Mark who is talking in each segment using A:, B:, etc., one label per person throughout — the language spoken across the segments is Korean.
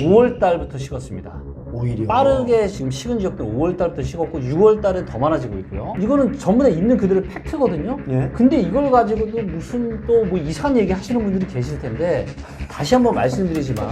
A: 5월 달부터 식었습니다.
B: 오히려
A: 빠르게 지금 식은 지역들은 5월 달부터 식었고 6월 달에 더 많아지고 있고요. 이거는 전부 다 있는 그대로 팩트거든요.
B: 예.
A: 근데 이걸 가지고도 무슨 또 뭐 이상한 얘기 하시는 분들이 계실 텐데 다시 한번 말씀드리지만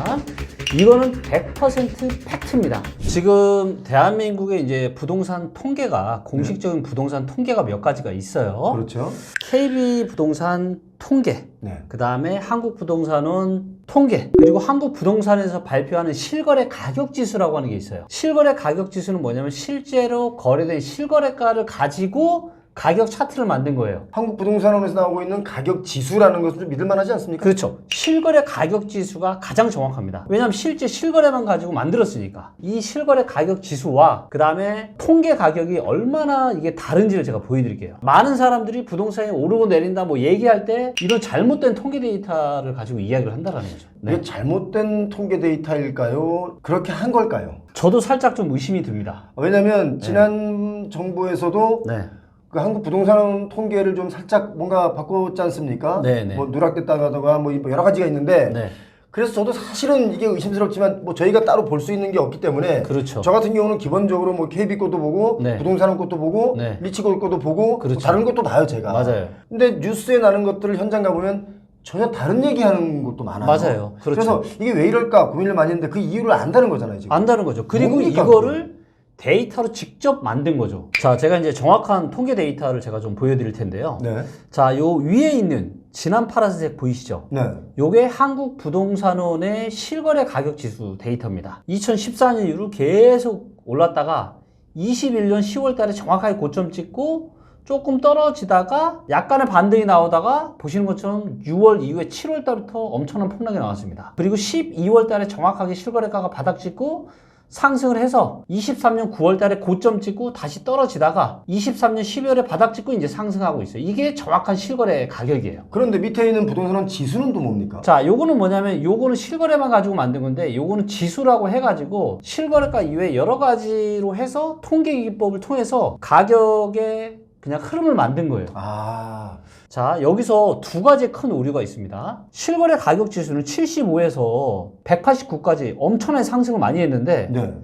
A: 이거는 100% 팩트입니다. 지금 대한민국의 이제 부동산 통계가 공식적인 부동산 통계가 몇 가지가 있어요.
B: 그렇죠.
A: KB 부동산 통계,
B: 네.
A: 그 다음에 한국부동산원 통계, 그리고 한국부동산에서 발표하는 실거래 가격지수라고 하는 게 있어요. 실거래 가격지수는 뭐냐면 실제로 거래된 실거래가를 가지고 가격 차트를 만든 거예요.
B: 한국부동산원에서 나오고 있는 가격 지수라는 것은 좀 믿을만하지 않습니까?
A: 그렇죠. 실거래 가격 지수가 가장 정확합니다. 왜냐하면 실제 실거래만 가지고 만들었으니까. 이 실거래 가격 지수와 그 다음에 통계 가격이 얼마나 이게 다른지를 제가 보여드릴게요. 많은 사람들이 부동산이 오르고 내린다 뭐 얘기할 때 이런 잘못된 통계 데이터를 가지고 이야기를 한다는 거죠.
B: 이게 잘못된 통계 데이터일까요? 그렇게 한 걸까요?
A: 저도 살짝 좀 의심이 듭니다.
B: 왜냐하면 지난 정부에서도
A: 네.
B: 그 한국 부동산 통계를 좀 살짝 뭔가 바꿨지 않습니까?
A: 네네.
B: 뭐 누락됐다던가 뭐 여러 가지가 있는데
A: 네.
B: 그래서 저도 사실은 이게 의심스럽지만 뭐 저희가 따로 볼 수 있는 게 없기 때문에
A: 그렇죠.
B: 저 같은 경우는 기본적으로 뭐 KB 것도 보고
A: 네.
B: 부동산 것도 보고
A: 네.
B: 리치고 것도 보고
A: 그렇죠.
B: 뭐 다른 것도 봐요 제가.
A: 맞아요.
B: 근데 뉴스에 나는 것들을 현장 가보면 전혀 다른 얘기하는 것도 많아요.
A: 맞아요. 그렇죠.
B: 그래서 이게 왜 이럴까 고민을 많이 했는데 그 이유를 안다는 거잖아요 지금.
A: 안다는 거죠. 그리고
B: 뭡니까,
A: 이거를 데이터로 직접 만든 거죠. 자, 제가 이제 정확한 통계 데이터를 제가 좀 보여드릴 텐데요.
B: 네.
A: 자, 요 위에 있는 진한 파란색 보이시죠?
B: 네.
A: 요게 한국부동산원의 실거래 가격 지수 데이터입니다. 2014년 이후로 계속 올랐다가 21년 10월 달에 정확하게 고점 찍고 조금 떨어지다가 약간의 반등이 나오다가 보시는 것처럼 6월 이후에 7월 달부터 엄청난 폭락이 나왔습니다. 그리고 12월 달에 정확하게 실거래가가 바닥 찍고 상승을 해서 23년 9월 달에 고점 찍고 다시 떨어지다가 23년 12월에 바닥 찍고 이제 상승하고 있어요. 이게 정확한 실거래 가격이에요.
B: 그런데 밑에 있는 부동산은 지수는 또 뭡니까?
A: 자, 요거는 뭐냐면 요거는 실거래만 가지고 만든 건데 요거는 지수라고 해가지고 실거래가 이외에 여러 가지로 해서 통계기법을 통해서 가격의 그냥 흐름을 만든 거예요.
B: 아,
A: 자, 여기서 두 가지 큰 오류가 있습니다. 실거래 가격 지수는 75에서 189까지 엄청나게 상승을 많이 했는데
B: 네.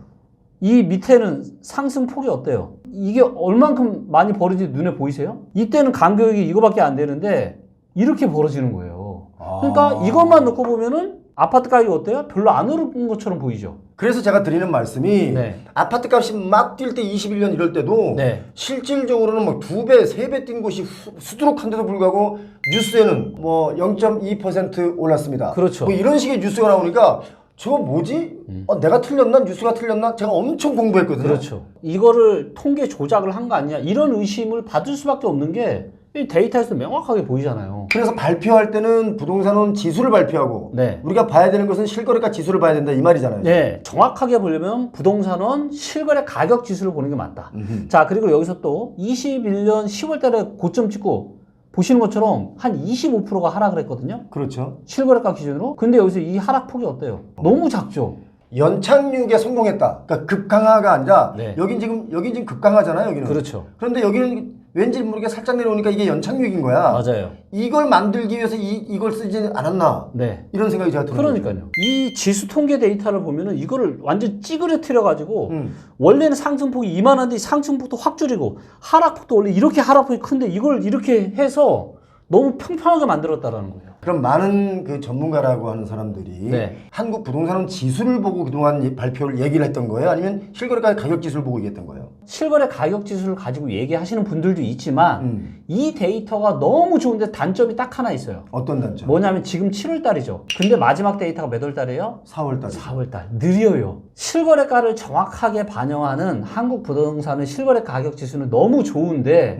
A: 이 밑에는 상승 폭이 어때요? 이게 얼만큼 많이 벌어지는지 눈에 보이세요? 이때는 간격이 이거밖에 안 되는데 이렇게 벌어지는 거예요. 그러니까 이것만 놓고 보면은 아파트 가격이 어때요? 별로 안 오른 것처럼 보이죠?
B: 그래서 제가 드리는 말씀이
A: 네.
B: 아파트 값이 막 뛸 때 21년 이럴 때도
A: 네.
B: 실질적으로는 뭐 2배, 3배 뛴 곳이 수두룩한데도 불구하고 뉴스에는 뭐 0.2% 올랐습니다.
A: 그렇죠.
B: 뭐 이런 식의 뉴스가 나오니까 저거 뭐지? 내가 틀렸나? 뉴스가 틀렸나? 제가 엄청 공부했거든요.
A: 그렇죠. 이거를 통계 조작을 한 거 아니냐 이런 의심을 받을 수밖에 없는 게 이 데이터에서 명확하게 보이잖아요.
B: 그래서 발표할 때는 부동산원 지수를 발표하고
A: 네.
B: 우리가 봐야 되는 것은 실거래가 지수를 봐야 된다 이 말이잖아요.
A: 네, 정확하게 보려면 부동산원 실거래 가격 지수를 보는 게 맞다. 자, 그리고 여기서 또 21년 10월 달에 고점 찍고 보시는 것처럼 한 25%가 하락을 했거든요.
B: 그렇죠.
A: 실거래가 기준으로. 근데 여기서 이 하락폭이 어때요? 너무 작죠.
B: 연착륙에 성공했다. 그러니까 급강하가 아니라
A: 네.
B: 여긴 지금 급강하잖아요. 여기는.
A: 그렇죠.
B: 그런데 여기는 왠지 모르게 살짝 내려오니까 이게 연착륙인 거야.
A: 맞아요.
B: 이걸 만들기 위해서 이걸 쓰지 않았나?
A: 네.
B: 이런 생각이 제가 드는 거죠.
A: 그러니까요. 이 지수 통계 데이터를 보면은 이거를 완전 찌그러뜨려 가지고 원래는 상승폭이 이만한데 상승폭도 확 줄이고 하락폭도 원래 이렇게 하락폭이 큰데 이걸 이렇게 해서 너무 평평하게 만들었다라는 거예요.
B: 그럼 많은 그 전문가라고 하는 사람들이
A: 네.
B: 한국 부동산은 지수를 보고 그동안 발표를 얘기를 했던 거예요? 아니면 실거래가 가격 지수를 보고 얘기했던 거예요?
A: 실거래 가격 지수를 가지고 얘기하시는 분들도 있지만 이 데이터가 너무 좋은데 단점이 딱 하나 있어요.
B: 어떤 단점?
A: 뭐냐면 지금 7월 달이죠. 근데 마지막 데이터가 몇 월 달이에요?
B: 4월 달.
A: 4월 달. 느려요. 실거래가를 정확하게 반영하는 한국 부동산의 실거래 가격 지수는 너무 좋은데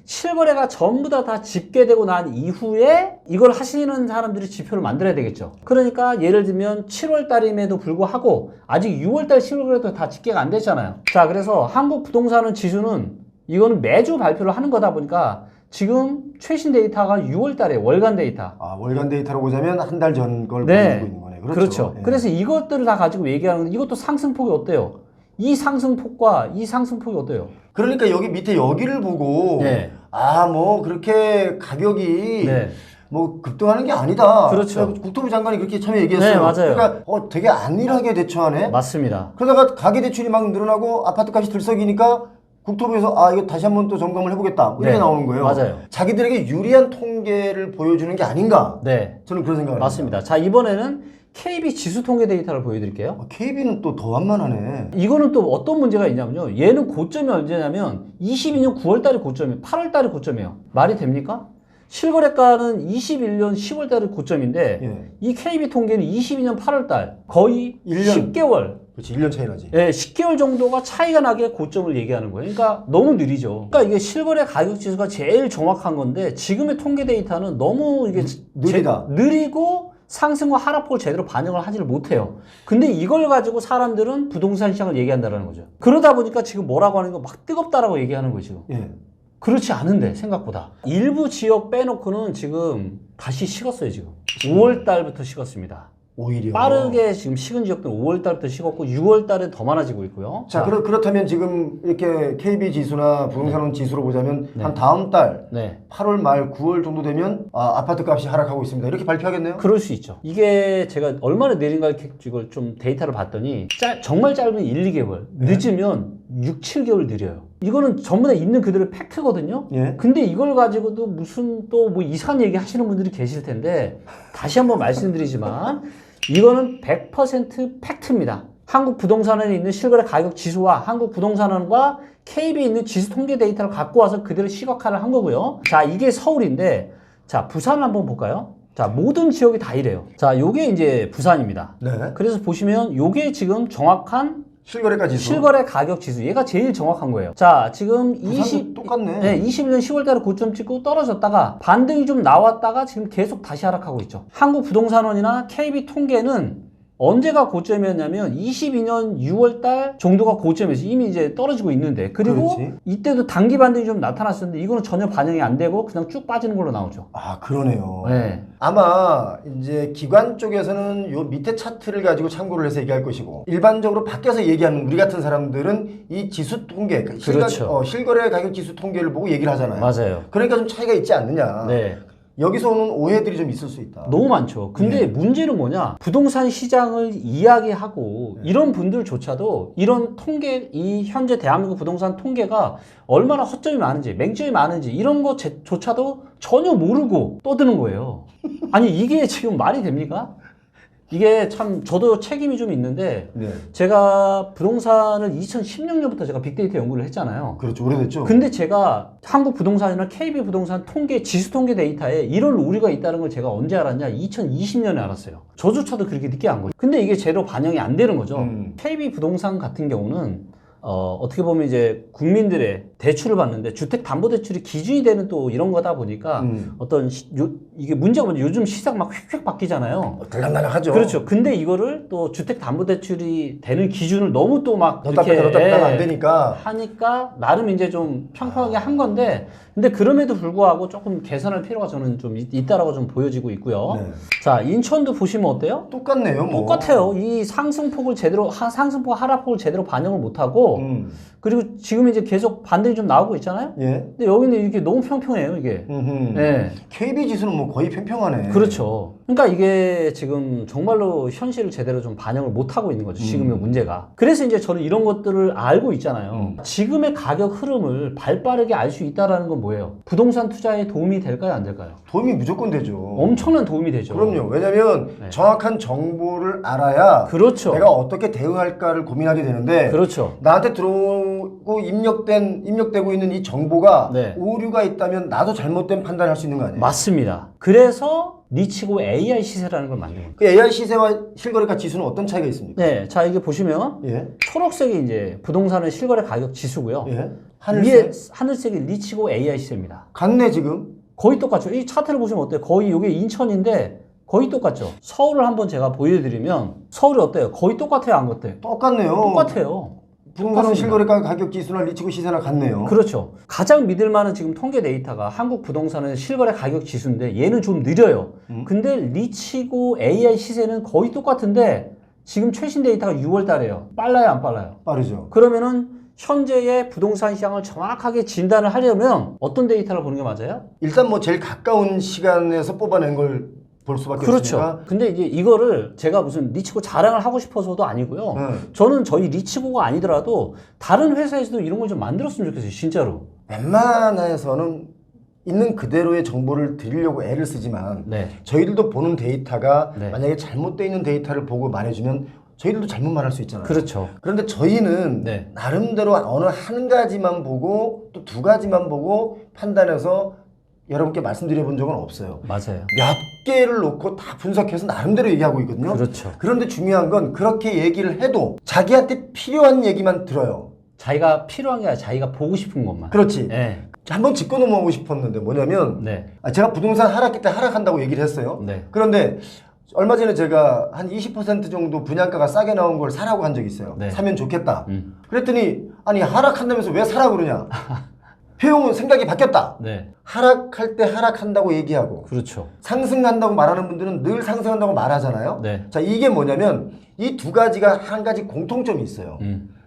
A: 실거래가 전부 다 집계되고 난 이후에 이걸 하시는 사람들이 지표를 만들어야 되겠죠. 그러니까 예를 들면 7월 달임에도 불구하고 아직 6월 달 실거래도 다 집계가 안 됐잖아요. 자, 그래서 한국 부동산은 지수는 이거는 매주 발표를 하는 거다 보니까 지금 최신 데이터가 6월 달에 월간 데이터.
B: 아, 월간 데이터로 보자면 한 달 전 걸
A: 네.
B: 보여주고 있는 거네.
A: 그렇죠.
B: 예.
A: 그래서 이것들을 다 가지고 얘기하는 건데 이것도 상승폭이 어때요? 이 상승폭과 이 상승폭이 어때요?
B: 그러니까 여기 밑에 여기를 보고
A: 네.
B: 아, 뭐 그렇게 가격이
A: 네.
B: 뭐 급등하는 게 아니다.
A: 그렇죠.
B: 국토부 장관이 그렇게 처음에 얘기했어요.
A: 네, 맞아요.
B: 그러니까 되게 안일하게 대처하네.
A: 맞습니다.
B: 그러다가 가계 대출이 막 늘어나고 아파트값이 들썩이니까 국토부에서 이거 다시 한번 또 점검을 해보겠다. 뭐 이렇게
A: 네,
B: 나오는 거예요.
A: 맞아요.
B: 자기들에게 유리한 통계를 보여주는 게 아닌가.
A: 네,
B: 저는 그런 생각을
A: 맞습니다. 자, 이번에는 KB 지수 통계 데이터를 보여드릴게요.
B: 합니다. KB는 또 더 완만하네.
A: 이거는 또 어떤 문제가 있냐면요. 얘는 고점이 언제냐면 22년 9월 달이 고점이에요. 8월 달이 고점이에요. 말이 됩니까? 실거래가는 21년 10월 달이 고점인데
B: 예.
A: 이 KB 통계는 22년 8월 달 거의
B: 1년.
A: 10개월
B: 그렇지, 1년 차이 나지.
A: 예, 10개월 정도가 차이가 나게 고점을 얘기하는 거예요. 그러니까 너무 느리죠. 그러니까 이게 실거래 가격 지수가 제일 정확한 건데 지금의 통계 데이터는 너무 이게
B: 느리다.
A: 느리고 상승과 하락폭을 제대로 반영을 하지를 못해요. 근데 이걸 가지고 사람들은 부동산 시장을 얘기한다는 거죠. 그러다 보니까 지금 뭐라고 하는 거 막 뜨겁다라고 얘기하는 거죠.
B: 예.
A: 그렇지 않은데 생각보다 일부 지역 빼놓고는 지금 다시 식었어요. 지금 5월 달부터 식었습니다.
B: 오히려.
A: 빠르게 지금 식은 지역들은 5월 달부터 식었고 6월 달에 더 많아지고 있고요.
B: 자, 그렇다면 지금 이렇게 KB 지수나 부동산 지수로 보자면 한 다음 달
A: 네.
B: 8월 말 9월 정도 되면 아파트 값이 하락하고 있습니다. 이렇게 발표하겠네요?
A: 그럴 수 있죠. 이게 제가 얼마나 내린가 이걸 좀 데이터를 봤더니 정말 짧으면 1, 2개월, 늦으면 6, 7개월 느려요. 이거는 전부 다 있는 그대로 팩트거든요.
B: 예.
A: 근데 이걸 가지고도 무슨 또 뭐 이상한 얘기 하시는 분들이 계실 텐데 다시 한번 말씀드리지만 이거는 100% 팩트입니다. 한국 부동산원에 있는 실거래 가격 지수와 한국 부동산원과 KB에 있는 지수 통계 데이터를 갖고 와서 그대로 시각화를 한 거고요. 자, 이게 서울인데 자, 부산 한번 볼까요? 자, 모든 지역이 다 이래요. 자, 요게 이제 부산입니다.
B: 네.
A: 그래서 보시면 요게 지금 정확한
B: 실거래가 지수.
A: 실거래 가격 지수. 얘가 제일 정확한 거예요. 자, 지금
B: 똑같네.
A: 네, 21년 10월 달에 고점 찍고 떨어졌다가 반등이 좀 나왔다가 지금 계속 다시 하락하고 있죠. 한국 부동산원이나 KB 통계는 언제가 고점이었냐면 22년 6월 달 정도가 고점이었어요. 이미 이제 떨어지고 있는데. 그리고
B: 그렇지.
A: 이때도 단기 반등이 좀 나타났었는데 이거는 전혀 반영이 안 되고 그냥 쭉 빠지는 걸로 나오죠.
B: 그러네요.
A: 네.
B: 아마 이제 기관 쪽에서는 요 밑에 차트를 가지고 참고를 해서 얘기할 것이고 일반적으로 밖에서 얘기하는 우리 같은 사람들은 이 지수 통계,
A: 그렇죠.
B: 실거래 가격 지수 통계를 보고 얘기를 하잖아요.
A: 맞아요.
B: 그러니까 좀 차이가 있지 않느냐.
A: 네.
B: 여기서 오는 오해들이 좀 있을 수 있다.
A: 너무 많죠. 근데
B: 네.
A: 문제는 뭐냐? 부동산 시장을 이야기하고 이런 분들조차도 이런 통계, 이 현재 대한민국 부동산 통계가 얼마나 허점이 많은지, 맹점이 많은지 이런 것조차도 전혀 모르고 떠드는 거예요. 아니, 이게 지금 말이 됩니까? 이게 참 저도 책임이 좀 있는데
B: 네.
A: 제가 부동산을 2016년부터 제가 빅데이터 연구를 했잖아요.
B: 그렇죠. 오래됐죠.
A: 근데 제가 한국 부동산이나 KB 부동산 통계, 지수 통계 데이터에 이런 오류가 있다는 걸 제가 언제 알았냐? 2020년에 알았어요. 저조차도 그렇게 늦게 안 거죠. 근데 이게 제대로 반영이 안 되는 거죠. KB 부동산 같은 경우는 어떻게 보면 이제 국민들의 대출을 받는데 주택담보대출이 기준이 되는 또 이런 거다 보니까 어떤 이게 문제가 뭐냐 요즘 시세가 막 휙휙 바뀌잖아요.
B: 들락날락하죠.
A: 그렇죠. 근데 이거를 또 주택담보대출이 되는 기준을 너무 또 막
B: 넣다 뺐다 안 되니까
A: 하니까 나름 이제 좀 평평하게 한 건데 근데 그럼에도 불구하고 조금 개선할 필요가 저는 좀 있다라고 좀 보여지고 있고요.
B: 네.
A: 자, 인천도 보시면 어때요?
B: 똑같네요. 뭐.
A: 똑같아요. 이 상승폭을 제대로 상승폭 하락폭을 제대로 반영을 못 하고 그리고 지금 이제 계속 반등이 좀 나오고 있잖아요.
B: 예.
A: 근데 여기는 이게 너무 평평해요, 이게. 네.
B: KB 지수는 뭐 거의 평평하네.
A: 그렇죠. 그러니까 이게 지금 정말로 현실을 제대로 좀 반영을 못 하고 있는 거죠. 지금의 문제가. 그래서 이제 저는 이런 것들을 알고 있잖아요. 지금의 가격 흐름을 발빠르게 알 수 있다라는 건 뭐예요? 부동산 투자에 도움이 될까요, 안 될까요?
B: 도움이 무조건 되죠.
A: 엄청난 도움이 되죠.
B: 그럼요. 왜냐면
A: 네.
B: 정확한 정보를 알아야
A: 그렇죠.
B: 내가 어떻게 대응할까를 고민하게 되는데
A: 그렇죠.
B: 나한테 들어오고 입력되고 있는 이 정보가
A: 네.
B: 오류가 있다면 나도 잘못된 판단을 할 수 있는 거 아니에요?
A: 맞습니다. 그래서 니치고 AI 시세라는 걸 만든 겁니다.
B: 그 AI 시세와 실거래가 지수는 어떤 차이가 있습니까?
A: 네, 자 이게 보시면
B: 예.
A: 초록색이 이제 부동산의 실거래 가격 지수고요.
B: 예.
A: 위에
B: 하늘색?
A: 하늘색이 니치고 AI 시세입니다.
B: 같네 지금.
A: 거의 똑같죠. 이 차트를 보시면 어때요? 거의 이게 인천인데 거의 똑같죠. 서울을 한번 제가 보여드리면 서울이 어때요? 거의 똑같아요, 안 같아요?
B: 똑같네요.
A: 똑같아요.
B: 부동산 실거래가 가격 지수나 리치고 시세나 같네요.
A: 그렇죠. 가장 믿을 만한 지금 통계 데이터가 한국 부동산은 실거래 가격 지수인데 얘는 좀 느려요. 근데 리치고 AI 시세는 거의 똑같은데 지금 최신 데이터가 6월 달이에요. 빨라요, 안 빨라요?
B: 빠르죠.
A: 그러면은 현재의 부동산 시장을 정확하게 진단을 하려면 어떤 데이터를 보는 게 맞아요?
B: 일단 뭐 제일 가까운 시간에서 뽑아낸 걸 볼 수밖에
A: 그렇죠.
B: 없으니까.
A: 근데 이제 이거를 제가 무슨 리치고 자랑을 하고 싶어서도 아니고요. 저는 저희 리치고가 아니더라도 다른 회사에서도 이런 걸 좀 만들었으면 좋겠어요. 진짜로.
B: 웬만해서는 있는 그대로의 정보를 드리려고 애를 쓰지만
A: 네.
B: 저희들도 보는 데이터가
A: 네.
B: 만약에 잘못되어 있는 데이터를 보고 말해주면 저희들도 잘못 말할 수 있잖아요.
A: 그렇죠.
B: 그런데 저희는
A: 네.
B: 나름대로 어느 한 가지만 보고 또 두 가지만 보고 판단해서 여러분께 말씀드려 본 적은 없어요.
A: 맞아요.
B: 몇 개를 놓고 다 분석해서 나름대로 얘기하고 있거든요.
A: 그렇죠.
B: 그런데 중요한 건 그렇게 얘기를 해도 자기한테 필요한 얘기만 들어요.
A: 자기가 필요한 게 아니라 자기가 보고 싶은 것만.
B: 그렇지.
A: 네.
B: 한번 짚고 넘어가고 싶었는데 뭐냐면
A: 네.
B: 제가 부동산 하락기 때 하락한다고 얘기를 했어요.
A: 네.
B: 그런데 얼마 전에 제가 한 20% 정도 분양가가 싸게 나온 걸 사라고 한 적이 있어요.
A: 네.
B: 사면 좋겠다. 그랬더니 아니 하락한다면서 왜 사라 그러냐. 표용은 생각이 바뀌었다.
A: 네.
B: 하락할 때 하락한다고 얘기하고
A: 그렇죠.
B: 상승한다고 말하는 분들은 늘 상승한다고 말하잖아요.
A: 네.
B: 자, 이게 뭐냐면 이 두 가지가 한 가지 공통점이 있어요.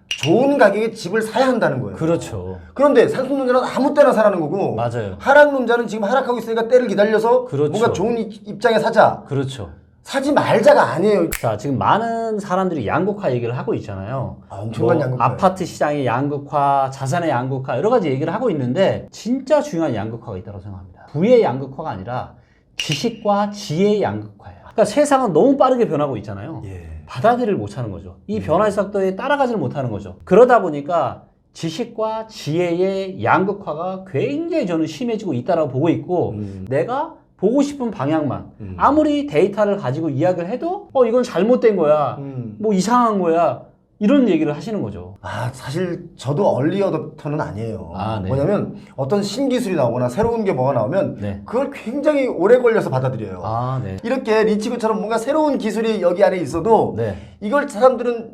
B: 좋은 가격에 집을 사야 한다는 거예요.
A: 그렇죠.
B: 그런데 상승론자는 아무 때나 사라는 거고
A: 맞아요.
B: 하락론자는 지금 하락하고 있으니까 때를 기다려서
A: 그렇죠.
B: 뭔가 좋은 입장에 사자.
A: 그렇죠.
B: 사지 말자가 아니에요.
A: 자, 지금 많은 사람들이 양극화 얘기를 하고 있잖아요.
B: 엄청난 양극화.
A: 아파트 시장의 양극화, 자산의 양극화 여러 가지 얘기를 하고 있는데 진짜 중요한 양극화가 있다고 생각합니다. 부의 양극화가 아니라 지식과 지혜의 양극화예요. 그러니까 세상은 너무 빠르게 변하고 있잖아요.
B: 예.
A: 받아들이를 못하는 거죠. 이 변화의 속도에 따라가지를 못하는 거죠. 그러다 보니까 지식과 지혜의 양극화가 굉장히 저는 심해지고 있다고 보고 있고 내가 보고 싶은 방향만 아무리 데이터를 가지고 이야기를 해도 이건 잘못된 거야 뭐 이상한 거야 이런 얘기를 하시는 거죠.
B: 사실 저도 얼리 어댑터는 아니에요.
A: 네.
B: 뭐냐면 어떤 신기술이 나오거나 새로운 게 뭐가 나오면
A: 네.
B: 그걸 굉장히 오래 걸려서 받아들여요.
A: 네.
B: 이렇게 리치고처럼 뭔가 새로운 기술이 여기 안에 있어도
A: 네.
B: 이걸 사람들은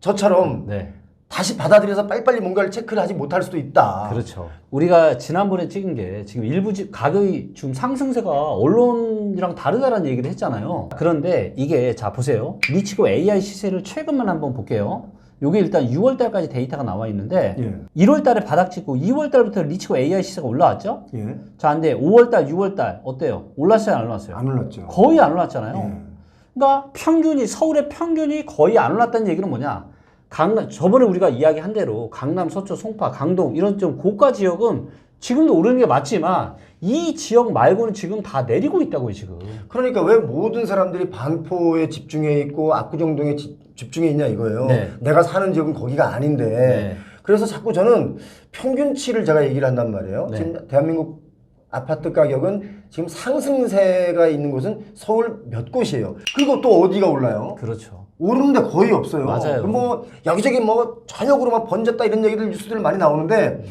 B: 저처럼
A: 네.
B: 다시 받아들여서 빨리빨리 뭔가를 체크를 하지 못할 수도 있다.
A: 그렇죠. 우리가 지난번에 찍은 게 지금 일부 가격이 지금 상승세가 언론이랑 다르다라는 얘기를 했잖아요. 그런데 이게 자 보세요. 리치고 AI 시세를 최근만 한번 볼게요. 요게 일단 6월 달까지 데이터가 나와 있는데 1월 달에 바닥 찍고 2월 달부터 리치고 AI 시세가 올라왔죠?
B: 예.
A: 자, 근데 5월 달, 6월 달 어때요? 올랐어요, 안 올랐어요?
B: 안 올랐죠.
A: 거의 안 올랐잖아요. 그러니까 평균이 서울의 평균이 거의 안 올랐다는 얘기는 뭐냐? 강남, 저번에 우리가 이야기한 대로 강남, 서초, 송파, 강동 이런 좀 고가 지역은 지금도 오르는 게 맞지만 이 지역 말고는 지금 다 내리고 있다고요, 지금.
B: 그러니까 왜 모든 사람들이 반포에 집중해 있고 압구정동에 집중해 있냐 이거예요.
A: 네.
B: 내가 사는 지역은 거기가 아닌데.
A: 네.
B: 그래서 자꾸 저는 평균치를 제가 얘기를 한단 말이에요.
A: 네.
B: 지금 대한민국 아파트 가격은 지금 상승세가 있는 곳은 서울 몇 곳이에요. 그리고 또 어디가 올라요?
A: 그렇죠.
B: 오르는 데 거의 없어요.
A: 맞아요.
B: 뭐 여기저기 뭐 저녁으로 막 번졌다 이런 얘기들 뉴스들 많이 나오는데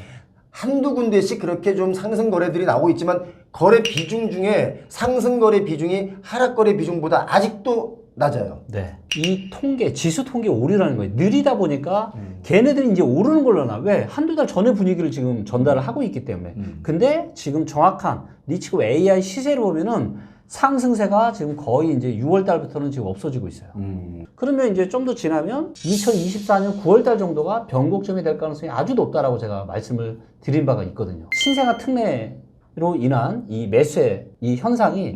B: 한두 군데씩 그렇게 좀 상승 거래들이 나오고 있지만 거래 비중 중에 상승 거래 비중이 하락 거래 비중보다 아직도 낮아요.
A: 네. 이 통계, 지수 통계 오류라는 거예요. 느리다 보니까 걔네들이 이제 오르는 걸로 나. 왜? 한두 달 전의 분위기를 지금 전달을 하고 있기 때문에. 근데 지금 정확한 리치고 AI 시세를 보면은 상승세가 지금 거의 이제 6월 달부터는 지금 없어지고 있어요. 그러면 이제 좀 더 지나면 2024년 9월 달 정도가 변곡점이 될 가능성이 아주 높다라고 제가 말씀을 드린 바가 있거든요. 신생아 특례로 인한 이 매수의 이 현상이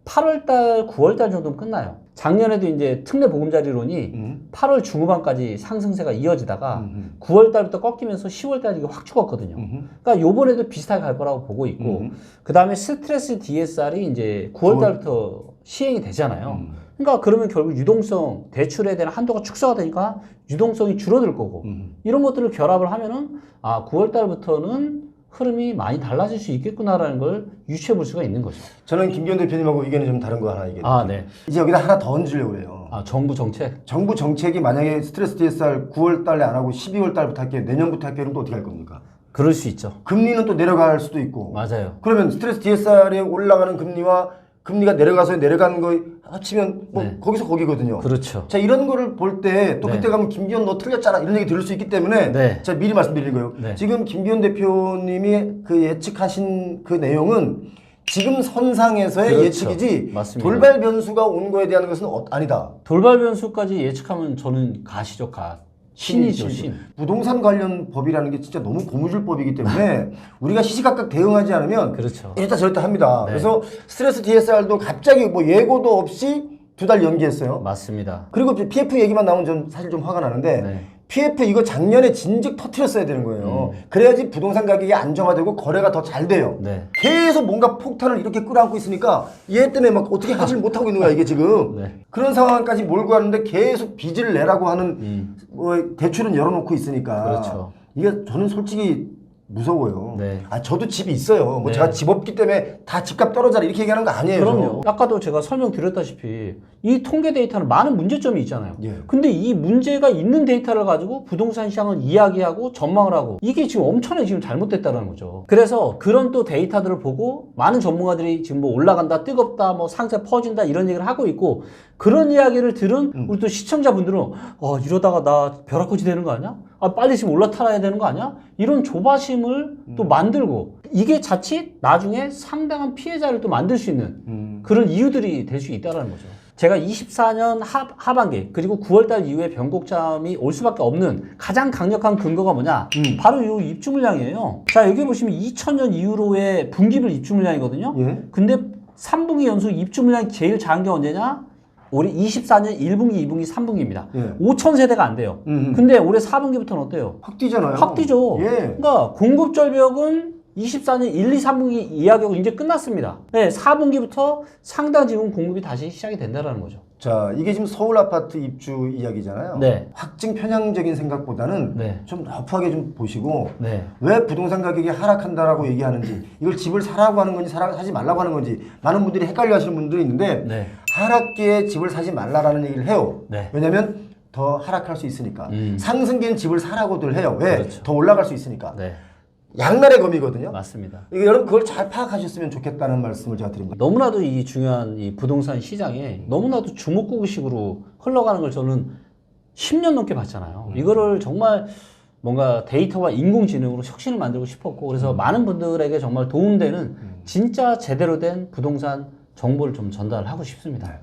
A: 8월 달, 9월 달 정도면 끝나요. 작년에도 이제 특례 보금자리론이 8월 중후반까지 상승세가 이어지다가 9월 달부터 꺾이면서 10월 달에 확 죽었거든요. 그러니까 요번에도 비슷하게 갈 거라고 보고 있고, 그 다음에 스트레스 DSR이 이제 9월 달부터 시행이 되잖아요. 그러니까 그러면 결국 유동성, 대출에 대한 한도가 축소가 되니까 유동성이 줄어들 거고, 이런 것들을 결합을 하면은, 9월 달부터는 흐름이 많이 달라질 수 있겠구나라는 걸 유추해 볼 수가 있는 거죠.
B: 저는 김기현 대표님하고 의견이 좀 다른 거 하나 얘기해요.
A: 네.
B: 이제 여기다 하나 더 얹으려고 그래요.
A: 정부 정책?
B: 정부 정책이 만약에 스트레스 DSR 9월 달에 안 하고 12월 달부터 할게요. 내년부터 할게요. 그럼 또 어떻게 할 겁니까?
A: 그럴 수 있죠.
B: 금리는 또 내려갈 수도 있고.
A: 맞아요.
B: 그러면 스트레스 DSR에 올라가는 금리와 금리가 내려가서 내려가는 거 합치면 뭐 거기서 거기거든요.
A: 그렇죠.
B: 자, 이런 거를 볼 때 또 그때 가면 김기현 너 틀렸잖아 이런 얘기 들을 수 있기 때문에 제가 미리 말씀드리는 거예요. 지금 김기현 대표님이 그 예측하신 그 내용은 지금 선상에서의 예측이지
A: 맞습니다.
B: 돌발 변수가 온 거에 대한 것은 아니다.
A: 돌발 변수까지 예측하면 저는 가시죠, 가. 신이죠, 신.
B: 부동산 관련 법이라는 게 진짜 너무 고무줄법이기 때문에 우리가 시시각각 대응하지 않으면
A: 그렇죠.
B: 이랬다 저랬다 합니다.
A: 네.
B: 그래서 스트레스 DSR도 갑자기 뭐 예고도 없이 2달 연기했어요.
A: 맞습니다.
B: 그리고 PF 얘기만 나오면 전 사실 좀 화가 나는데
A: 네.
B: PF 이거 작년에 진즉 터트렸어야 되는 거예요. 그래야지 부동산 가격이 안정화되고 거래가 더 잘 돼요.
A: 네.
B: 계속 뭔가 폭탄을 이렇게 끌어안고 있으니까 얘 때문에 막 어떻게 하질 못하고 있는 거야 이게 지금.
A: 네.
B: 그런 상황까지 몰고 가는데 계속 빚을 내라고 하는 뭐 대출은 열어놓고 있으니까.
A: 그렇죠.
B: 이게 저는 솔직히 무서워요.
A: 네.
B: 아 저도 집이 있어요. 뭐
A: 네.
B: 제가 집 없기 때문에 다 집값 떨어져라 이렇게 얘기하는 거 아니에요.
A: 그럼요. 아까도 제가 설명드렸다시피 이 통계 데이터는 많은 문제점이 있잖아요.
B: 예.
A: 근데 이 문제가 있는 데이터를 가지고 부동산 시장을 이야기하고 전망을 하고 이게 지금 엄청나게 지금 잘못됐다는 거죠. 그래서 그런 또 데이터들을 보고 많은 전문가들이 지금 뭐 올라간다, 뜨겁다, 뭐 상세 퍼진다 이런 얘기를 하고 있고 그런 이야기를 들은 우리 또 시청자분들은 이러다가 나 벼락거지 되는 거 아니야? 빨리 지금 올라타야 되는 거 아니야? 이런 조바심을 또 만들고 이게 자칫 나중에 상당한 피해자를 또 만들 수 있는 그런 이유들이 될 수 있다는 거죠. 제가 24년 하반기 그리고 9월달 이후에 변곡점이 올 수밖에 없는 가장 강력한 근거가 뭐냐? 바로 이 입주 물량이에요. 자 여기 보시면 2000년 이후로의 분기별 입주 물량이거든요.
B: 예.
A: 근데 3분기 연속 입주 물량이 제일 작은 게 언제냐? 올해 24년 1분기, 2분기, 3분기입니다.
B: 예.
A: 5,000세대가 안 돼요. 근데 올해 4분기부터는 어때요?
B: 확 뛰잖아요.
A: 확 뛰죠.
B: 예.
A: 그러니까 공급 절벽은 24년 1, 2, 3분기 이야기하고 이제 끝났습니다. 네, 4분기부터 상당 지금 공급이 다시 시작이 된다는 거죠.
B: 자, 이게 지금 서울 아파트 입주 이야기잖아요.
A: 네.
B: 확증 편향적인 생각보다는
A: 네.
B: 좀 러프하게 좀 보시고
A: 네.
B: 왜 부동산 가격이 하락한다라고 얘기하는지 이걸 집을 사라고 하는 건지 사지 말라고 하는 건지 많은 분들이 헷갈려 하시는 분들이 있는데
A: 네.
B: 하락기에 집을 사지 말라라는 얘기를 해요.
A: 네.
B: 왜냐면 더 하락할 수 있으니까. 상승기엔 집을 사라고들 해요. 왜?
A: 그렇죠.
B: 더 올라갈 수 있으니까.
A: 네.
B: 양날의 검이거든요.
A: 맞습니다.
B: 여러분 그걸 잘 파악하셨으면 좋겠다는 말씀을 제가 드립니다.
A: 너무나도 이 중요한 이 부동산 시장에 너무나도 주먹구구식으로 흘러가는 걸 저는 10년 넘게 봤잖아요. 이거를 정말 뭔가 데이터와 인공지능으로 혁신을 만들고 싶었고 그래서 많은 분들에게 정말 도움되는 진짜 제대로 된 부동산 정보를 좀 전달하고 싶습니다.